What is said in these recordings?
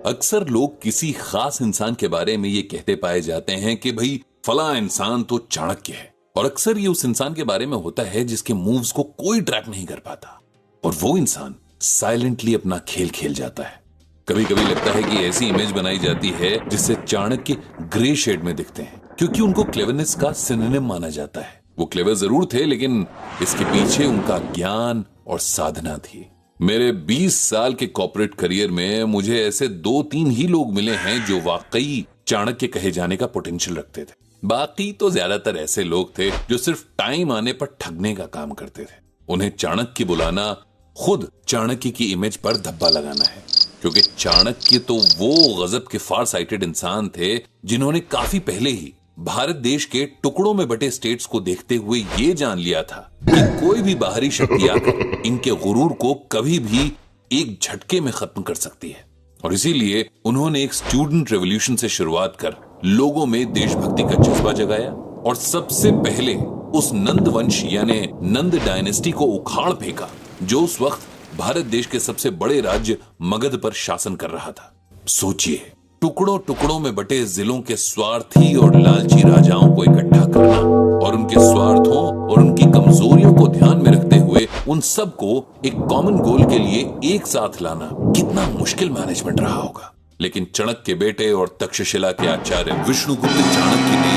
अक्सर लोग किसी खास इंसान के बारे में ये कहते पाए जाते हैं कि भाई फला इंसान तो चाणक्य है, और अक्सर ये उस इंसान के बारे में होता है जिसके मूव्स को कोई ट्रैक नहीं कर पाता, और वो इंसान साइलेंटली अपना खेल खेल जाता है। कभी कभी लगता है कि ऐसी इमेज बनाई जाती है जिससे चाणक्य ग्रे शेड में दिखते हैं, क्योंकि उनको क्लेवरनेस का सिनोनिम माना जाता है। वो क्लेवर जरूर थे, लेकिन इसके पीछे उनका ज्ञान और साधना थी। मेरे 20 साल के कॉर्पोरेट करियर में मुझे ऐसे 2-3 ही लोग मिले हैं जो वाकई चाणक्य कहे जाने का पोटेंशियल रखते थे। बाकी तो ज्यादातर ऐसे लोग थे जो सिर्फ टाइम आने पर ठगने का काम करते थे। उन्हें चाणक्य बुलाना खुद चाणक्य की इमेज पर धब्बा लगाना है, क्योंकि चाणक्य तो वो गजब के फार साइटेड इंसान थे जिन्होंने काफी पहले ही भारत देश के टुकड़ों में बटे स्टेट्स को देखते हुए ये जान लिया था कि कोई भी बाहरी शक्ति आकर इनके गुरूर को कभी भी एक झटके में खत्म कर सकती है। और इसीलिए उन्होंने एक स्टूडेंट रेवोल्यूशन से शुरुआत कर लोगों में देशभक्ति का जज्बा जगाया, और सबसे पहले उस नंद वंश यानी नंद डायनेस्टी को उखाड़ फेंका, जो उस वक्त भारत देश के सबसे बड़े राज्य मगध पर शासन कर रहा था। सोचिए, टुकड़ों टुकड़ों में बटे जिलों के स्वार्थी और लालची राजाओं को इकट्ठा करना और उनके स्वार्थों और उनकी कमजोरियों को ध्यान में रखते हुए उन सबको एक कॉमन गोल के लिए एक साथ लाना कितना मुश्किल मैनेजमेंट रहा होगा। लेकिन चाणक्य के बेटे और तक्षशिला के आचार्य विष्णुगुप्त चाणक्य ने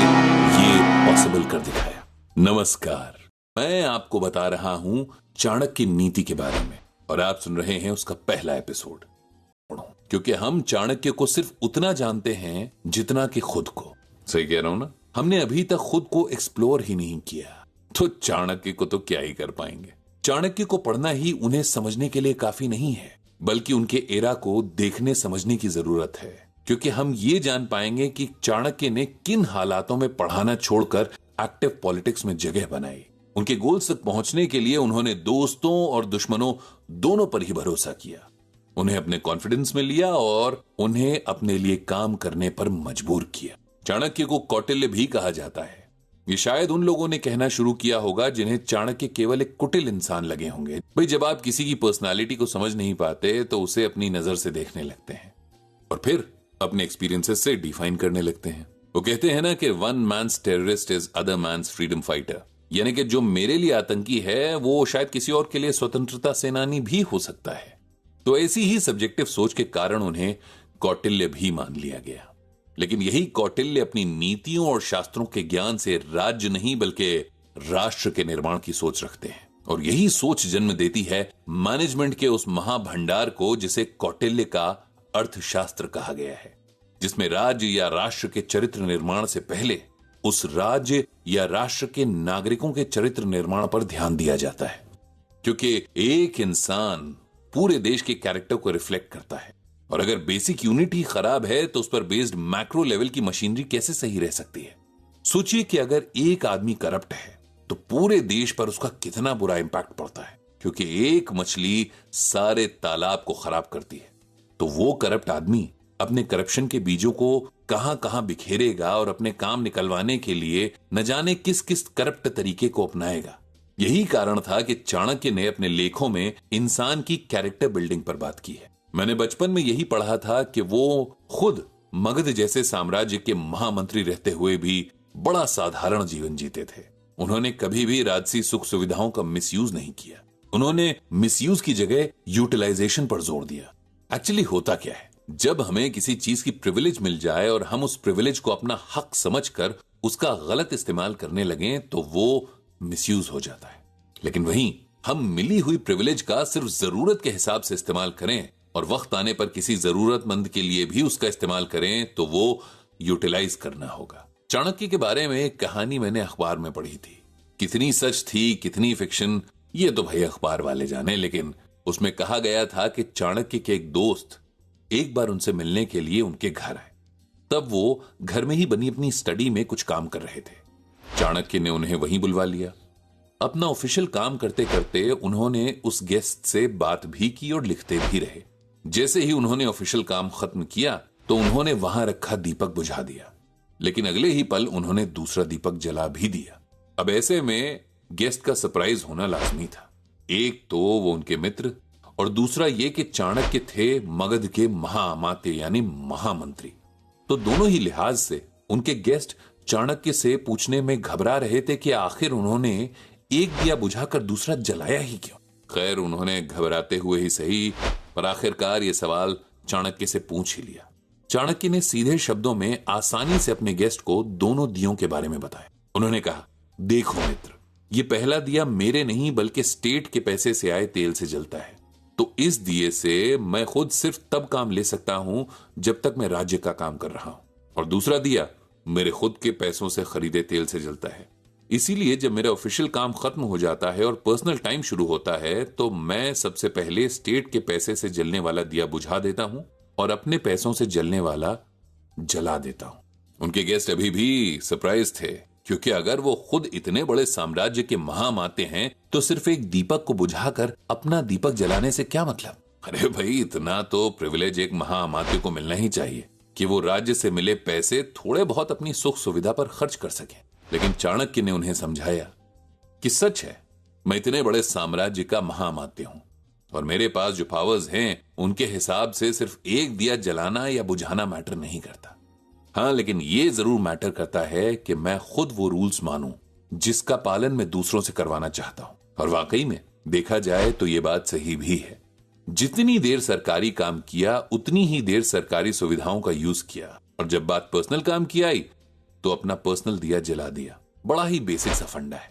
ये पॉसिबल कर दिखाया। नमस्कार, मैं आपको बता रहा हूं चाणक्य नीति के बारे में, और आप सुन रहे हैं उसका पहला एपिसोड। क्योंकि हम चाणक्य को सिर्फ उतना जानते हैं जितना कि खुद को। सही कह रहा हूं ना? हमने अभी तक खुद को एक्सप्लोर ही नहीं किया, तो चाणक्य को तो क्या ही कर पाएंगे। चाणक्य को पढ़ना ही उन्हें समझने के लिए काफी नहीं है, बल्कि उनके एरा को देखने समझने की जरूरत है, क्योंकि हम ये जान पाएंगे कि चाणक्य ने किन हालातों में पढ़ाना छोड़कर एक्टिव पॉलिटिक्स में जगह बनाई। उनके गोल्स तक पहुंचने के लिए उन्होंने दोस्तों और दुश्मनों दोनों पर ही भरोसा किया, उन्हें अपने कॉन्फिडेंस में लिया और उन्हें अपने लिए काम करने पर मजबूर किया। चाणक्य को कौटिल्य भी कहा जाता है। ये शायद उन लोगों ने कहना शुरू किया होगा जिन्हें चाणक्य केवल एक कुटिल इंसान लगे होंगे। भाई, जब आप किसी की पर्सनालिटी को समझ नहीं पाते तो उसे अपनी नजर से देखने लगते हैं और फिर अपने एक्सपीरियंसेस से डिफाइन करने लगते हैं। वो कहते हैं ना कि one man's terrorist is other man's freedom fighter, यानी कि जो मेरे लिए आतंकी है वो शायद किसी और के लिए स्वतंत्रता सेनानी भी हो सकता है। तो ऐसी ही सब्जेक्टिव सोच के कारण उन्हें कौटिल्य भी मान लिया गया। लेकिन यही कौटिल्य अपनी नीतियों और शास्त्रों के ज्ञान से राज्य नहीं बल्कि राष्ट्र के निर्माण की सोच रखते हैं, और यही सोच जन्म देती है मैनेजमेंट के उस महाभंडार को जिसे कौटिल्य का अर्थशास्त्र कहा गया है, जिसमें राज्य या राष्ट्र के चरित्र निर्माण से पहले उस राज्य या राष्ट्र के नागरिकों के चरित्र निर्माण पर ध्यान दिया जाता है। क्योंकि एक इंसान पूरे देश के कैरेक्टर को रिफ्लेक्ट करता है, और अगर बेसिक यूनिट ही खराब है तो उस पर बेस्ड मैक्रो लेवल की मशीनरी कैसे सही रह सकती है। सोचिए कि अगर एक आदमी करप्ट है तो पूरे देश पर उसका कितना बुरा इंपैक्ट पड़ता है, क्योंकि एक मछली सारे तालाब को खराब करती है। तो वो करप्ट आदमी अपने करप्शन के बीजों को कहां कहां बिखेरेगा और अपने काम निकलवाने के लिए न जाने किस किस करप्ट तरीके को अपनाएगा। यही कारण था कि चाणक्य ने अपने लेखों में इंसान की कैरेक्टर बिल्डिंग पर बात की है। मैंने बचपन में यही पढ़ा था कि वो खुद मगध जैसे साम्राज्य के महामंत्री रहते हुए भी बड़ा साधारण जीवन जीते थे। उन्होंने कभी भी राजसी सुख सुविधाओं का मिसयूज नहीं किया। उन्होंने मिसयूज की जगह यूटिलाइजेशन पर जोर दिया। एक्चुअली होता क्या है, जब हमें किसी चीज की प्रिविलेज मिल जाए और हम उस प्रिविलेज को अपना हक समझकर उसका गलत इस्तेमाल करने लगे तो वो मिसयूज हो जाता है। लेकिन वहीं हम मिली हुई प्रिविलेज का सिर्फ जरूरत के हिसाब से इस्तेमाल करें और वक्त आने पर किसी जरूरतमंद के लिए भी उसका इस्तेमाल करें तो वो यूटिलाइज करना होगा। चाणक्य के बारे में एक कहानी मैंने अखबार में पढ़ी थी। कितनी सच थी कितनी फिक्शन ये तो भाई अखबार वाले जाने, लेकिन उसमें कहा गया था कि चाणक्य के एक दोस्त एक बार उनसे मिलने के लिए उनके घर आए। तब वो घर में ही बनी अपनी स्टडी में कुछ काम कर रहे थे। चाणक्य ने उन्हें वहीं बुलवा लिया। अपना ऑफिशियल काम करते करते उन्होंने उस गेस्ट से बात भी की और लिखते भी रहे। जैसे ही उन्होंने ऑफिशियल काम खत्म किया तो उन्होंने वहां रखा दीपक बुझा दिया, लेकिन अगले ही पल उन्होंने दूसरा दीपक जला भी दिया। अब ऐसे में गेस्ट का सरप्राइज होना लाजमी था। एक तो वो उनके मित्र और दूसरा ये कि चाणक्य थे मगध के महाअमात्य यानी महामंत्री। तो दोनों ही लिहाज से उनके गेस्ट चाणक्य से पूछने में घबरा रहे थे कि आखिर उन्होंने एक दिया बुझाकर दूसरा जलाया ही क्यों। खैर, उन्होंने घबराते हुए ही सही, पर आखिरकार ये सवाल चाणक्य से पूछ ही लिया। चाणक्य ने सीधे शब्दों में आसानी से अपने गेस्ट को दोनों दियों के बारे में बताया। उन्होंने कहा, देखो मित्र, ये पहला दिया मेरे नहीं बल्कि स्टेट के पैसे से आए तेल से जलता है। तो इस दिए से मैं खुद सिर्फ तब काम ले सकता हूं जब तक मैं राज्य का काम कर रहा हूं, और दूसरा दिया मेरे खुद के पैसों से खरीदे तेल से जलता है। इसीलिए जब मेरा ऑफिशियल काम खत्म हो जाता है और पर्सनल टाइम शुरू होता है तो मैं सबसे पहले स्टेट के पैसे से जलने वाला दिया बुझा देता हूं और अपने पैसों से जलने वाला जला देता हूं। उनके गेस्ट अभी भी सरप्राइज थे, क्योंकि अगर वो खुद इतने बड़े साम्राज्य के महामाते हैं तो सिर्फ एक दीपक को बुझाकर अपना दीपक जलाने से क्या मतलब। अरे भाई, इतना तो प्रिविलेज एक महामाते को मिलना ही चाहिए कि वो राज्य से मिले पैसे थोड़े बहुत अपनी सुख सुविधा पर खर्च कर सके। लेकिन चाणक्य ने उन्हें समझाया कि सच है, मैं इतने बड़े साम्राज्य का महामात्य हूं और मेरे पास जो पावर्स हैं उनके हिसाब से सिर्फ एक दिया जलाना या बुझाना मैटर नहीं करता। हाँ, लेकिन ये जरूर मैटर करता है कि मैं खुद वो रूल्स मानूं जिसका पालन मैं दूसरों से करवाना चाहता हूं। और वाकई में देखा जाए तो ये बात सही भी है। जितनी देर सरकारी काम किया उतनी ही देर सरकारी सुविधाओं का यूज किया, और जब बात पर्सनल काम की आई तो अपना पर्सनल दिया जला दिया। बड़ा ही बेसिक सा फंडा है।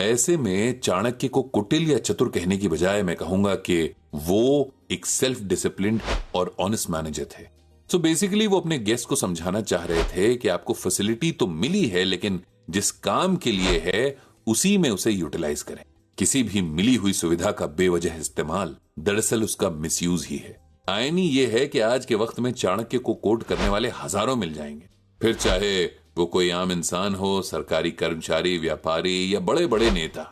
ऐसे में चाणक्य को कुटिल या चतुर कहने की बजाय मैं कहूंगा कि वो एक सेल्फ डिसिप्लिन्ड और ऑनेस्ट मैनेजर थे। सो बेसिकली वो अपने गेस्ट को समझाना चाह रहे थे कि आपको फैसिलिटी तो मिली है, लेकिन जिस काम के लिए है उसी में उसे यूटिलाइज करें। किसी भी मिली हुई सुविधा का बेवजह इस्तेमाल दरअसल उसका मिसयूज ही है। आयनी ये है कि आज के वक्त में चाणक्य को कोट करने वाले हजारों मिल जाएंगे, फिर चाहे वो कोई आम इंसान हो, सरकारी कर्मचारी, व्यापारी या बड़े बड़े नेता।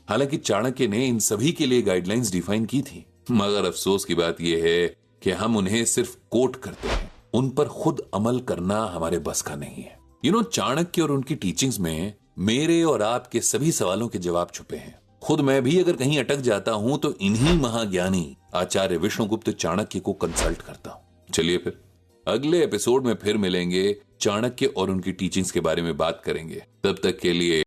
हालांकि चाणक्य ने इन सभी के लिए गाइडलाइंस डिफाइन की थी, मगर अफसोस की बात यह है कि हम उन्हें सिर्फ कोट करते हैं, उन पर खुद अमल करना हमारे बस का नहीं है। चाणक्य और उनकी टीचिंग्स में मेरे और आपके सभी सवालों के जवाब छुपे हैं। खुद मैं भी अगर कहीं अटक जाता हूं तो इन्हीं महाज्ञानी आचार्य विष्णुगुप्त चाणक्य को कंसल्ट करता हूं। चलिए फिर अगले एपिसोड में फिर मिलेंगे, चाणक्य और उनकी टीचिंग्स के बारे में बात करेंगे। तब तक के लिए